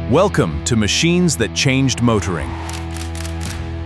Welcome to Machines That Changed Motoring.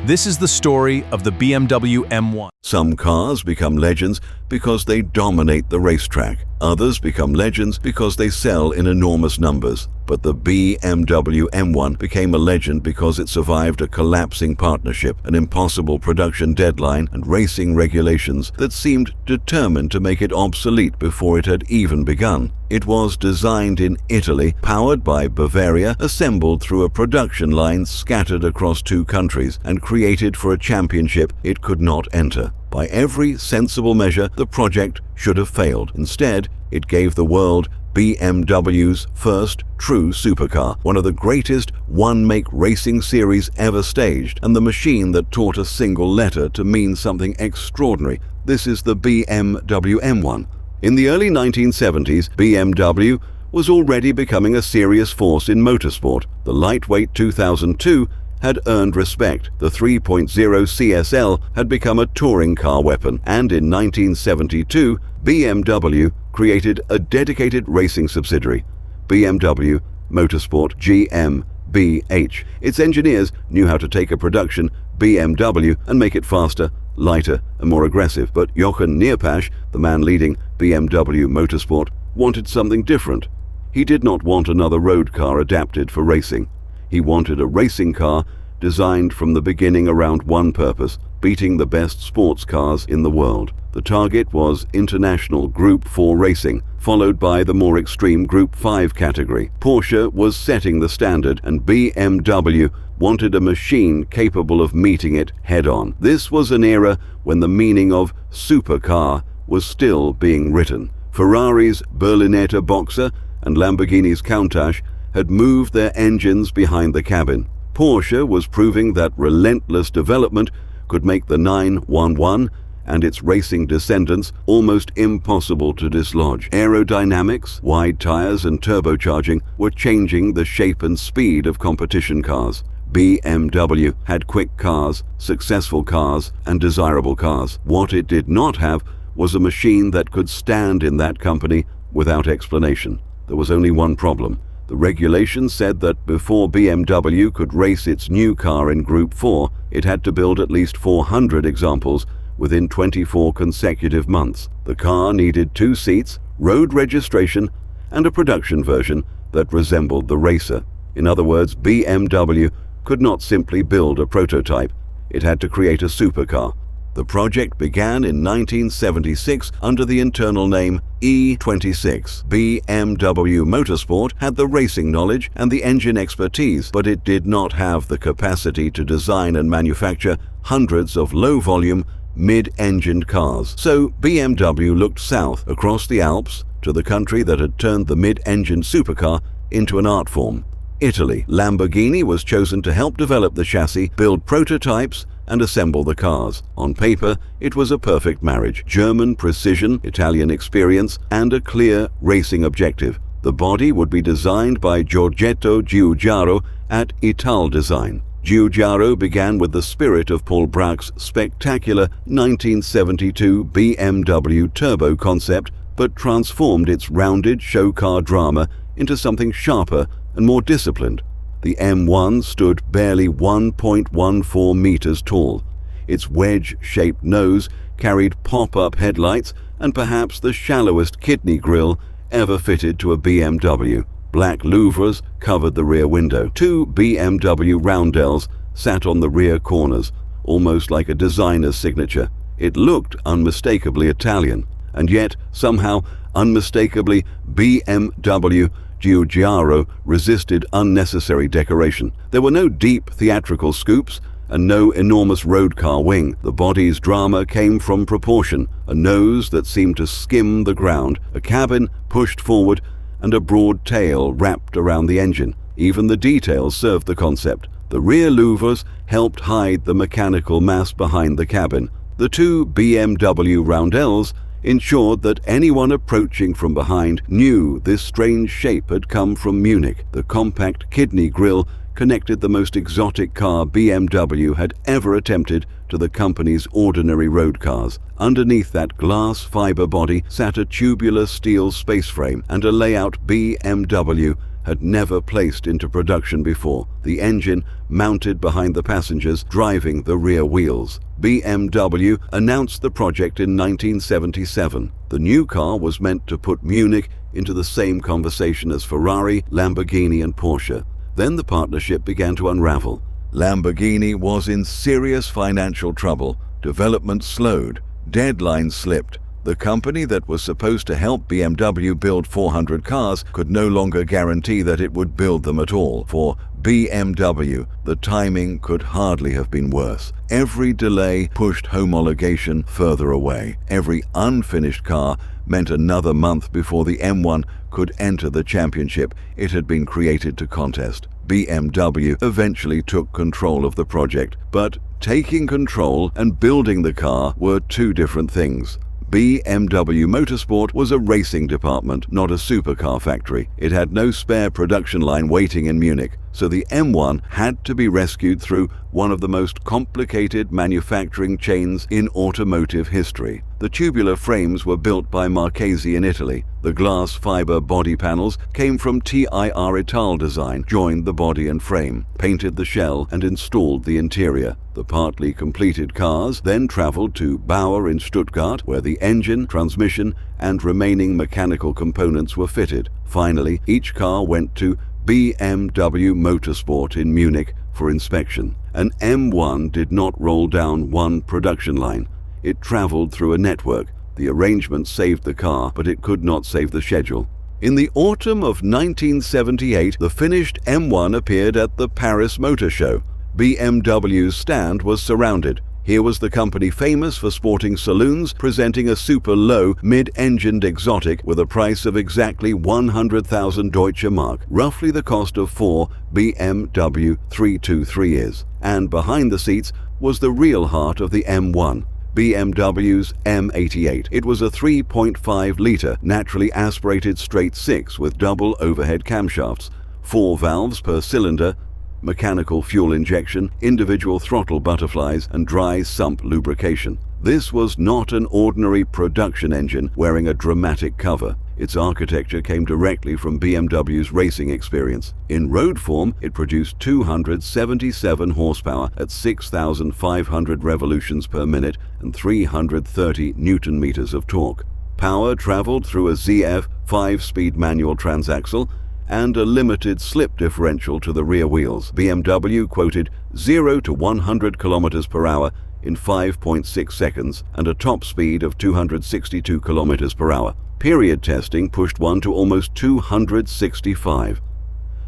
This is the story of the BMW M1. Some cars become legends because they dominate the racetrack. Others become legends because they sell in enormous numbers. But the BMW M1 became a legend because it survived a collapsing partnership, an impossible production deadline, and racing regulations that seemed determined to make it obsolete before it had even begun. It was designed in Italy, powered by Bavaria, assembled through a production line scattered across 2 countries, and created for a championship it could not enter. By every sensible measure, the project should have failed. Instead, it gave the world BMW's first true supercar, one of the greatest one-make racing series ever staged, and the machine that taught a single letter to mean something extraordinary. This is the BMW M1. In the early 1970s, BMW was already becoming a serious force in motorsport. The lightweight 2002 had earned respect. The 3.0 CSL had become a touring car weapon, and in 1972, BMW created a dedicated racing subsidiary, BMW Motorsport GmbH. Its engineers knew how to take a production BMW and make it faster, lighter, and more aggressive. But Jochen Neerpasch, the man leading BMW Motorsport, wanted something different. He did not want another road car adapted for racing. He wanted a racing car designed from the beginning around one purpose: beating the best sports cars in the world. The target was international Group 4 racing, followed by the more extreme Group 5 category. Porsche was setting the standard, and BMW wanted a machine capable of meeting it head-on. This was an era when the meaning of supercar was still being written. Ferrari's Berlinetta Boxer and Lamborghini's Countach had moved their engines behind the cabin. Porsche was proving that relentless development could make the 911 and its racing descendants almost impossible to dislodge. Aerodynamics, wide tires, and turbocharging were changing the shape and speed of competition cars. BMW had quick cars, successful cars, and desirable cars. What it did not have was a machine that could stand in that company without explanation. There was only one problem. The regulations said that before BMW could race its new car in Group 4, it had to build at least 400 examples within 24 consecutive months. The car needed 2 seats, road registration, and a production version that resembled the racer. In other words, BMW could not simply build a prototype. It had to create a supercar. The project began in 1976 under the internal name E26. BMW Motorsport had the racing knowledge and the engine expertise, but it did not have the capacity to design and manufacture hundreds of low-volume, mid-engined cars. So BMW looked south across the Alps to the country that had turned the mid-engined supercar into an art form: Italy. Lamborghini was chosen to help develop the chassis, build prototypes, and assemble the cars. On paper, it was a perfect marriage: German precision, Italian experience, and a clear racing objective. The body would be designed by Giorgetto Giugiaro at Ital Design. Giugiaro began with the spirit of Paul Brac's spectacular 1972 BMW Turbo concept, but transformed its rounded show car drama into something sharper and more disciplined. The M1 stood barely 1.14 meters tall. Its wedge-shaped nose carried pop-up headlights and perhaps the shallowest kidney grille ever fitted to a BMW. Black louvres covered the rear window. 2 BMW roundels sat on the rear corners, almost like a designer's signature. It looked unmistakably Italian, and yet somehow unmistakably BMW. Giugiaro resisted unnecessary decoration. There were no deep theatrical scoops and no enormous road car wing. The body's drama came from proportion: a nose that seemed to skim the ground, a cabin pushed forward, and a broad tail wrapped around the engine. Even the details served the concept. The rear louvers helped hide the mechanical mass behind the cabin. The 2 BMW roundels ensured that anyone approaching from behind knew this strange shape had come from Munich. The compact kidney grille connected the most exotic car BMW had ever attempted to the company's ordinary road cars. Underneath that glass fiber body sat a tubular steel space frame and a layout BMW had never placed into production before, the engine mounted behind the passengers driving the rear wheels. BMW announced the project in 1977. The new car was meant to put Munich into the same conversation as Ferrari, Lamborghini and Porsche. Then the partnership began to unravel. Lamborghini was in serious financial trouble. Development slowed. Deadlines slipped. The company that was supposed to help BMW build 400 cars could no longer guarantee that it would build them at all. For BMW, the timing could hardly have been worse. Every delay pushed homologation further away. Every unfinished car meant another month before the M1 could enter the championship it had been created to contest. BMW eventually took control of the project, but taking control and building the car were two different things. BMW Motorsport was a racing department, not a supercar factory. It had no spare production line waiting in Munich, so the M1 had to be rescued through one of the most complicated manufacturing chains in automotive history. The tubular frames were built by Marchesi in Italy. The glass fiber body panels came from TIR Ital Design, joined the body and frame, painted the shell and installed the interior. The partly completed cars then traveled to Bauer in Stuttgart, where the engine, transmission and remaining mechanical components were fitted. Finally, each car went to BMW Motorsport in Munich for inspection. An M1 did not roll down one production line. It traveled through a network. The arrangement saved the car, but it could not save the schedule. In the autumn of 1978, the finished M1 appeared at the Paris Motor Show. BMW's stand was surrounded. Here was the company famous for sporting saloons, presenting a super low, mid-engined exotic with a price of exactly 100,000 Deutsche Mark, roughly the cost of 4 BMW 323s. And behind the seats was the real heart of the M1. BMW's M88. It was a 3.5-litre naturally aspirated straight six with double overhead camshafts, 4 valves per cylinder, mechanical fuel injection, individual throttle butterflies and dry sump lubrication. This was not an ordinary production engine wearing a dramatic cover. Its architecture came directly from BMW's racing experience. In road form, it produced 277 horsepower at 6,500 revolutions per minute and 330 Newton-meters of torque. Power traveled through a ZF 5-speed manual transaxle and a limited slip differential to the rear wheels. BMW quoted 0 to 100 kilometers per hour in 5.6 seconds and a top speed of 262 kilometers per hour. Period testing pushed one to almost 265.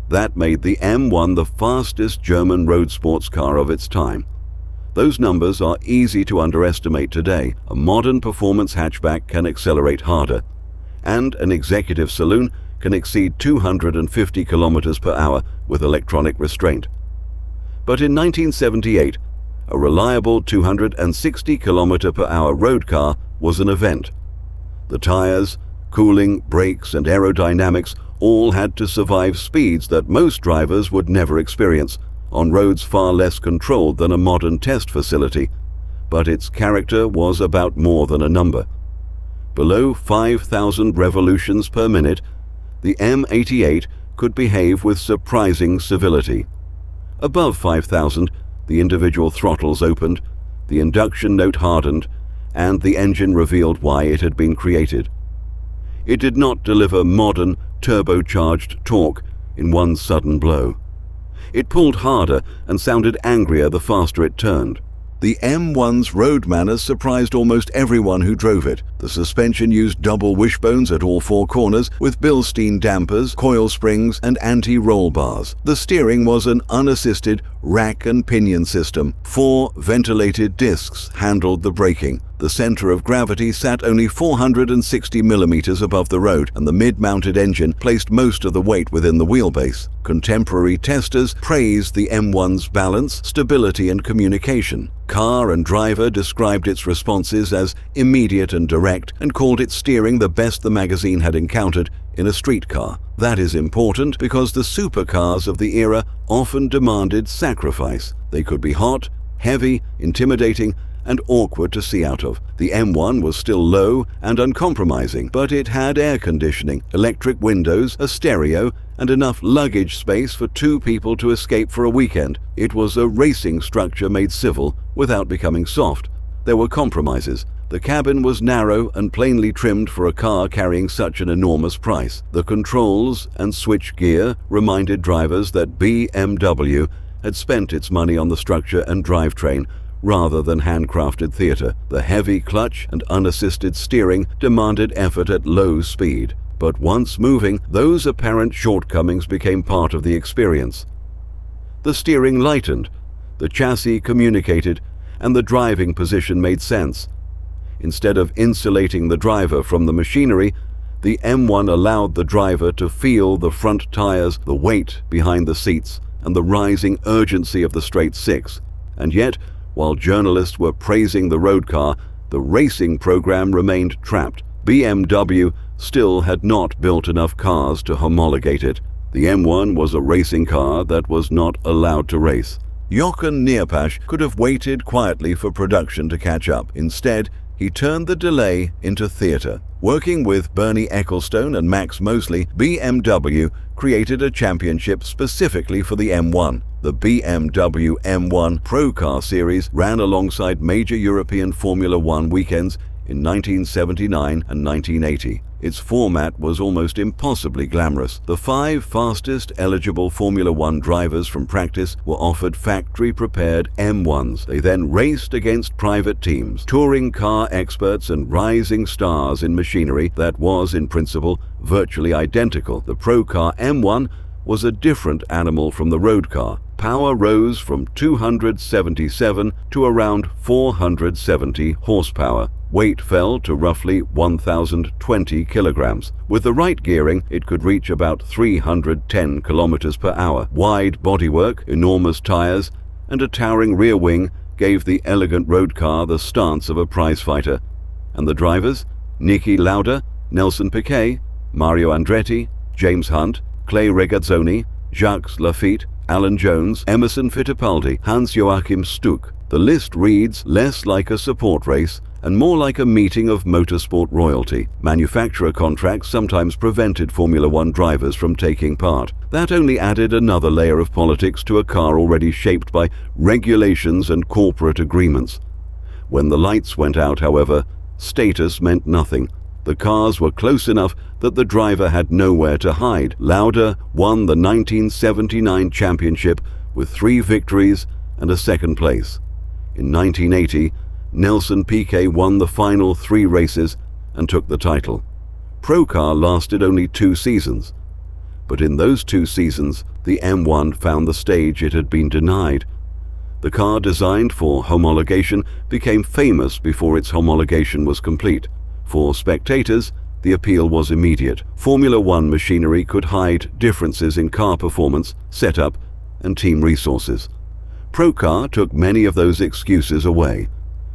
That made the M1 the fastest German road sports car of its time. Those numbers are easy to underestimate today. A modern performance hatchback can accelerate harder, and an executive saloon can exceed 250 kilometers per hour with electronic restraint. But in 1978, a reliable 260 kilometer per hour road car was an event. The tires, cooling, brakes and aerodynamics all had to survive speeds that most drivers would never experience, on roads far less controlled than a modern test facility. But its character was about more than a number. Below 5,000 revolutions per minute, the M88 could behave with surprising civility. Above 5,000, the individual throttles opened, the induction note hardened, and the engine revealed why it had been created. It did not deliver modern, turbocharged torque in one sudden blow. It pulled harder and sounded angrier the faster it turned. The M1's road manners surprised almost everyone who drove it. The suspension used double wishbones at all 4 corners with Bilstein dampers, coil springs and anti-roll bars. The steering was an unassisted rack and pinion system. 4 ventilated discs handled the braking. The center of gravity sat only 460 millimeters above the road, and the mid-mounted engine placed most of the weight within the wheelbase. Contemporary testers praised the M1's balance, stability and communication. Car and driver described its responses as immediate and direct and called its steering the best the magazine had encountered in a street car. That is important because the supercars of the era often demanded sacrifice. They could be hot, heavy, intimidating, and awkward to see out of. The M1 was still low and uncompromising, but it had air conditioning, electric windows, a stereo, and enough luggage space for 2 people to escape for a weekend. It was a racing structure made civil without becoming soft. There were compromises. The cabin was narrow and plainly trimmed for a car carrying such an enormous price. The controls and switch gear reminded drivers that BMW had spent its money on the structure and drivetrain rather than handcrafted theatre. The heavy clutch and unassisted steering demanded effort at low speed. But once moving, those apparent shortcomings became part of the experience. The steering lightened, the chassis communicated, and the driving position made sense. Instead of insulating the driver from the machinery, the M1 allowed the driver to feel the front tires, the weight behind the seats, and the rising urgency of the straight six. And yet, while journalists were praising the road car, the racing program remained trapped. BMW still had not built enough cars to homologate it. The M1 was a racing car that was not allowed to race. Jochen Neerpasch could have waited quietly for production to catch up. Instead, he turned the delay into theatre. Working with Bernie Ecclestone and Max Mosley, BMW created a championship specifically for the M1. The BMW M1 Procar series ran alongside major European Formula One weekends in 1979 and 1980. Its format was almost impossibly glamorous. The 5 fastest eligible Formula One drivers from practice were offered factory-prepared M1s. They then raced against private teams, touring car experts and rising stars in machinery that was, in principle, virtually identical. The Procar M1 was a different animal from the road car. Power rose from 277 to around 470 horsepower. Weight fell to roughly 1,020 kilograms. With the right gearing, it could reach about 310 kilometers per hour. Wide bodywork, enormous tires, and a towering rear wing gave the elegant road car the stance of a prizefighter. And the drivers? Niki Lauda, Nelson Piquet, Mario Andretti, James Hunt, Clay Regazzoni, Jacques Lafitte, Alan Jones, Emerson Fittipaldi, Hans-Joachim Stuck. The list reads less like a support race and more like a meeting of motorsport royalty. Manufacturer contracts sometimes prevented Formula One drivers from taking part. That only added another layer of politics to a car already shaped by regulations and corporate agreements. When the lights went out, however, status meant nothing. The cars were close enough that the driver had nowhere to hide. Lauda won the 1979 championship with 3 victories and a second place. In 1980, Nelson Piquet won the final 3 races and took the title. Procar lasted only 2 seasons. But in those 2 seasons, the M1 found the stage it had been denied. The car designed for homologation became famous before its homologation was complete. For spectators, the appeal was immediate. Formula One machinery could hide differences in car performance, setup, and team resources. Procar took many of those excuses away.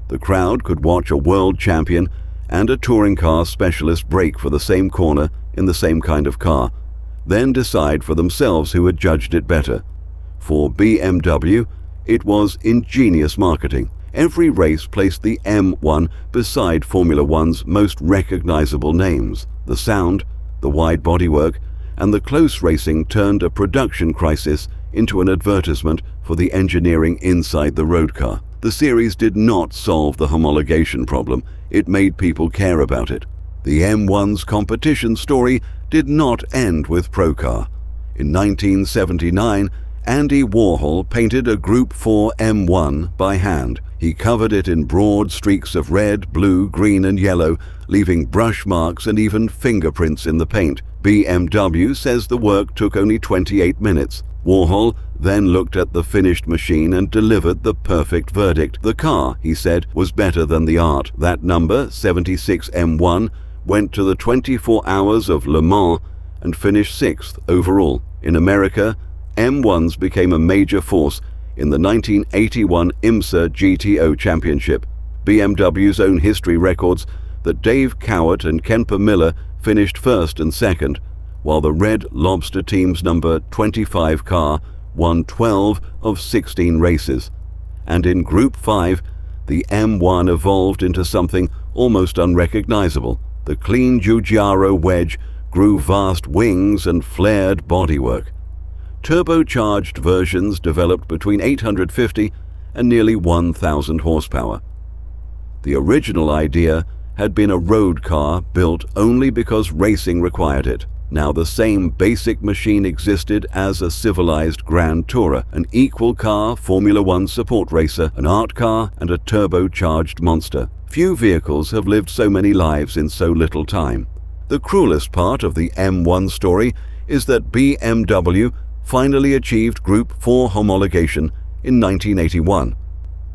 The crowd could watch a world champion and a touring car specialist brake for the same corner in the same kind of car, then decide for themselves who had judged it better. For BMW, it was ingenious marketing. Every race placed the M1 beside Formula One's most recognizable names. The sound, the wide bodywork, and the close racing turned a production crisis into an advertisement for the engineering inside the road car. The series did not solve the homologation problem. It made people care about it. The M1's competition story did not end with Procar. In 1979, Andy Warhol painted a Group 4 M1 by hand. He covered it in broad streaks of red, blue, green, and yellow, leaving brush marks and even fingerprints in the paint. BMW says the work took only 28 minutes. Warhol then looked at the finished machine and delivered the perfect verdict. The car, he said, was better than the art. That number, 76 M1, went to the 24 Hours of Le Mans and finished 6th overall. In America, M1s became a major force in the 1981 IMSA GTO Championship. BMW's own history records that Dave Cowart and Kemper Miller finished 1st and 2nd, while the Red Lobster team's number 25 car won 12 of 16 races. And in Group 5, the M1 evolved into something almost unrecognizable. The clean Giugiaro wedge grew vast wings and flared bodywork. Turbocharged versions developed between 850 and nearly 1,000 horsepower. The original idea had been a road car built only because racing required it. Now the same basic machine existed as a civilized Grand Tourer, an equal car Formula One support racer, an art car, and a turbocharged monster. Few vehicles have lived so many lives in so little time. The cruelest part of the M1 story is that BMW finally achieved Group 4 homologation in 1981.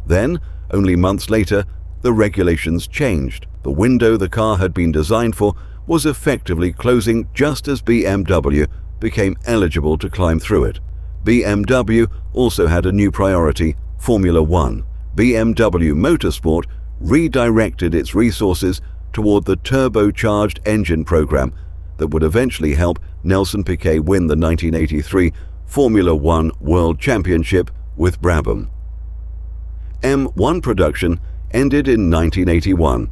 Then, only months later, the regulations changed. The window the car had been designed for was effectively closing just as BMW became eligible to climb through it. BMW also had a new priority, Formula One. BMW Motorsport redirected its resources toward the turbocharged engine program that would eventually help Nelson Piquet win the 1983 Formula One World Championship with Brabham. M1 production ended in 1981.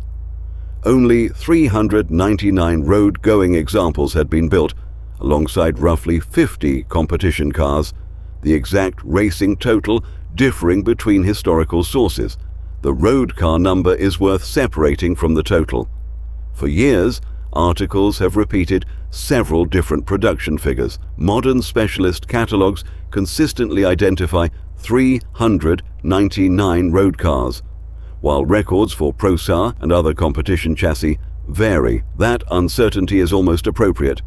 Only 399 road-going examples had been built, alongside roughly 50 competition cars, the exact racing total differing between historical sources. The road car number is worth separating from the total. For years, articles have repeated several different production figures. Modern specialist catalogues consistently identify 399 road cars, while records for Procar and other competition chassis vary. That uncertainty is almost appropriate.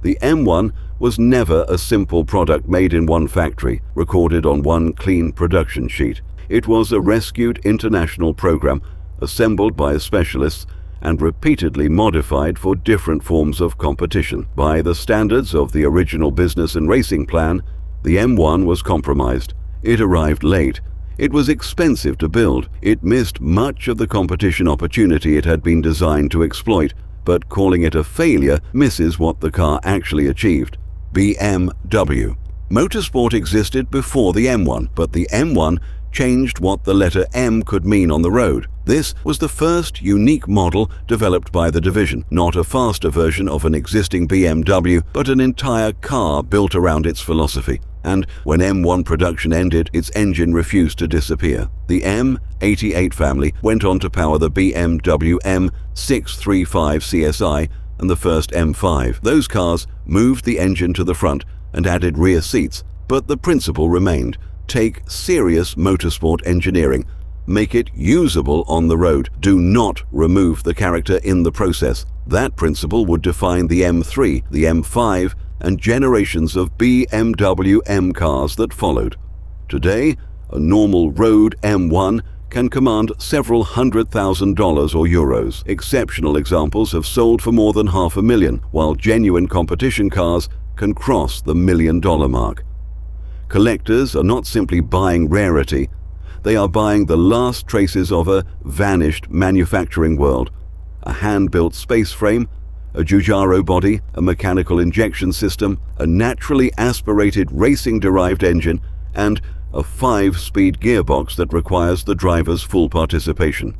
The M1 was never a simple product made in one factory, recorded on one clean production sheet. It was a rescued international program, assembled by specialists and repeatedly modified for different forms of competition. By the standards of the original business and racing plan, the M1 was compromised. It arrived late. It was expensive to build. It missed much of the competition opportunity it had been designed to exploit, but calling it a failure misses what the car actually achieved. BMW. Motorsport existed before the M1, but the M1 changed what the letter M could mean on the road. This was the first unique model developed by the division, not a faster version of an existing BMW, but an entire car built around its philosophy. And when M1 production ended, its engine refused to disappear. The M88 family went on to power the BMW M635 CSI and the first M5. Those cars moved the engine to the front and added rear seats, but the principle remained. Take serious motorsport engineering. Make it usable on the road. Do not remove the character in the process. That principle would define the M3, the M5, and generations of BMW M cars that followed. Today, a normal road M1 can command several $100,000 or euros. Exceptional examples have sold for more than $500,000, while genuine competition cars can cross the $1 million mark. Collectors are not simply buying rarity, they are buying the last traces of a vanished manufacturing world. A hand-built space frame, a Giugiaro body, a mechanical injection system, a naturally aspirated racing-derived engine, and a 5-speed gearbox that requires the driver's full participation.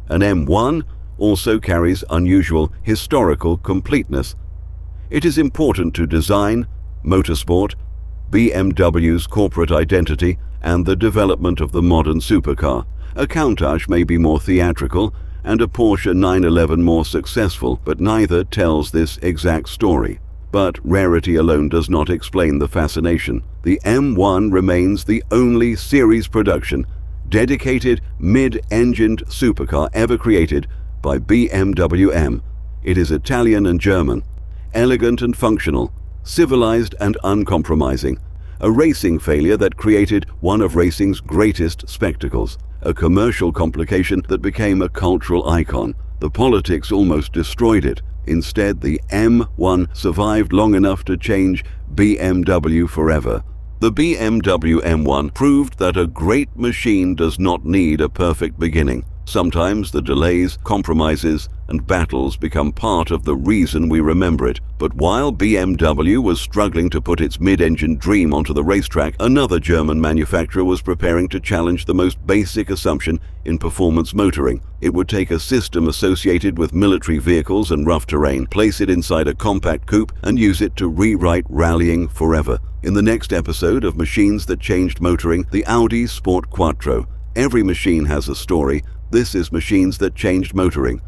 An M1 also carries unusual historical completeness. It is important to design, motorsport, BMW's corporate identity, and the development of the modern supercar. A Countach may be more theatrical, and a Porsche 911 more successful, but neither tells this exact story. But rarity alone does not explain the fascination. The M1 remains the only series production, dedicated mid-engined supercar ever created by BMW M. It is Italian and German, elegant and functional, civilized and uncompromising, a racing failure that created one of racing's greatest spectacles, a commercial complication that became a cultural icon. The politics almost destroyed it. Instead, the M1 survived long enough to change BMW forever. The BMW M1 proved that a great machine does not need a perfect beginning. Sometimes the delays, compromises, and battles become part of the reason we remember it. But while BMW was struggling to put its mid-engine dream onto the racetrack, another German manufacturer was preparing to challenge the most basic assumption in performance motoring. It would take a system associated with military vehicles and rough terrain, place it inside a compact coupe, and use it to rewrite rallying forever. In the next episode of Machines That Changed Motoring, the Audi Sport Quattro. Every machine has a story. This is Machines That Changed Motoring.